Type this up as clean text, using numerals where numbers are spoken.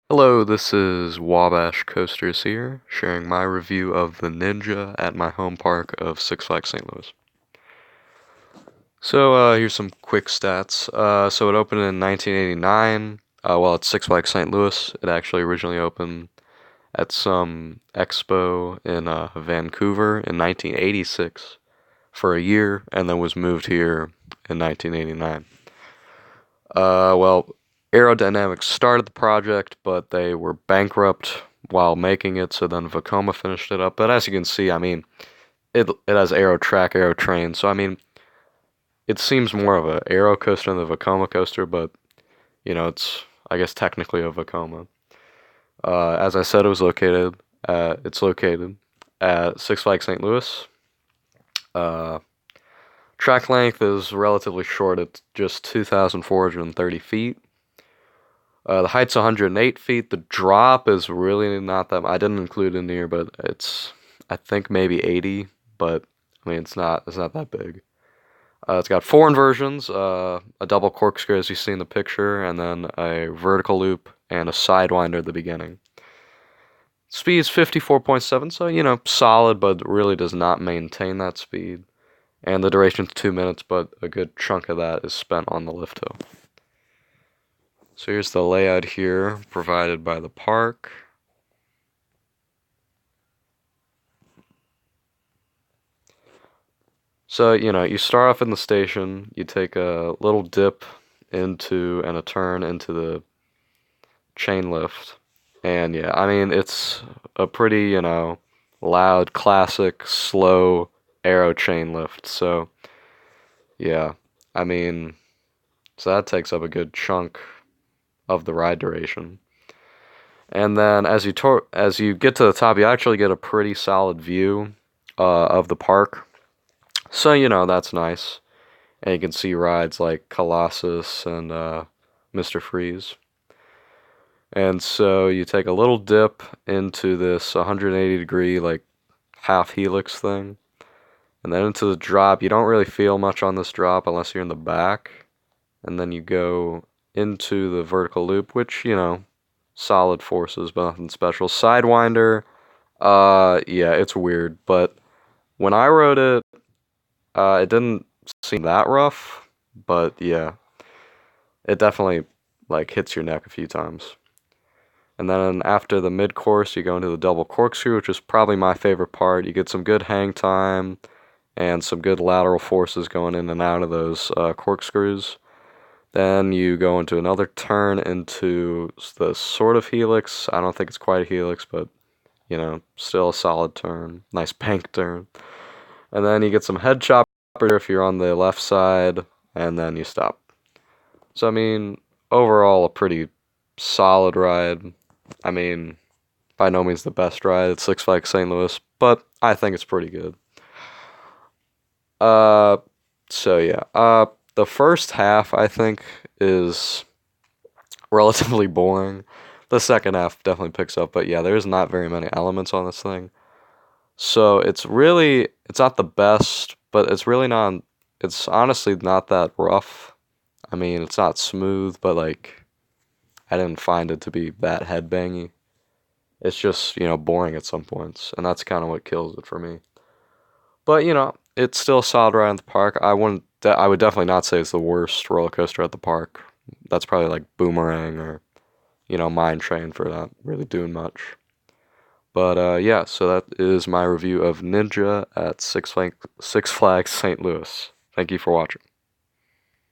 Hello, this is Wabash Coasters here, sharing my review of the Ninja at my home park of Six Flags St. Louis. So, here's some quick stats. So it opened in 1989. Well, it's Six Flags St. Louis. It actually originally opened at some expo in Vancouver in 1986 for a year, and then was moved here in 1989. Well, Aerodynamics started the project, but they were bankrupt while making it, so then Vekoma finished it up. But as you can see, I mean, it has aero track, aero train, so I mean, it seems more of a aero coaster than the Vekoma coaster, but it's I guess technically a Vekoma. As I said, it's located at Six Flags St. Louis. Uh, Track length is relatively short. It's just 2,430 feet. The height's 108 feet. The drop is really not that. I didn't include it in here, but I think maybe 80. But I mean, it's not that big. It's got four inversions, a double corkscrew as you see in the picture, and then a vertical loop and a sidewinder at the beginning. Speed's 54.7, so solid, but really does not maintain that speed. And the duration's 2 minutes, but a good chunk of that is spent on the lift hill. So here's the layout here provided by the park. So, you start off in the station, you take a little dip into and a turn into the chain lift. And yeah, I mean, it's a pretty, loud, classic, slow aero chain lift. So, yeah, I mean, so that takes up a good chunk of the ride duration. And then as you get to the top, you actually get a pretty solid view of the park. So that's nice, and you can see rides like Colossus and Mr. Freeze. And so you take a little dip into this 180-degree like half helix thing, and then into the drop. You don't really feel much on this drop unless you're in the back, and then you go into the vertical loop, which solid forces, but nothing special. Sidewinder, yeah, it's weird, but when I rode it, it didn't seem that rough, but yeah, it definitely like hits your neck a few times. And then after the mid course, you go into the double corkscrew, which is probably my favorite part. You get some good hang time and some good lateral forces going in and out of those corkscrews. Then you go into another turn into the sort of helix. I don't think it's quite a helix, but still a solid turn. Nice bank turn. And then you get some head chopper if you're on the left side, and then you stop. So I mean, overall a pretty solid ride. I mean, by no means the best ride at Six Flags St. Louis, but I think it's pretty good. Uh, so yeah. The first half I think is relatively boring. The second half definitely picks up, but yeah, there's not very many elements on this thing. So it's not the best, but it's honestly not that rough. I mean, it's not smooth, but like, I didn't find it to be that headbangy. It's just, boring at some points, and that's kind of what kills it for me. But, it's still a solid ride in the park. I would definitely not say it's the worst roller coaster at the park. That's probably like Boomerang or, Mine Train for not really doing much. But yeah, so that is my review of Ninja at Six Flags St. Louis. Thank you for watching.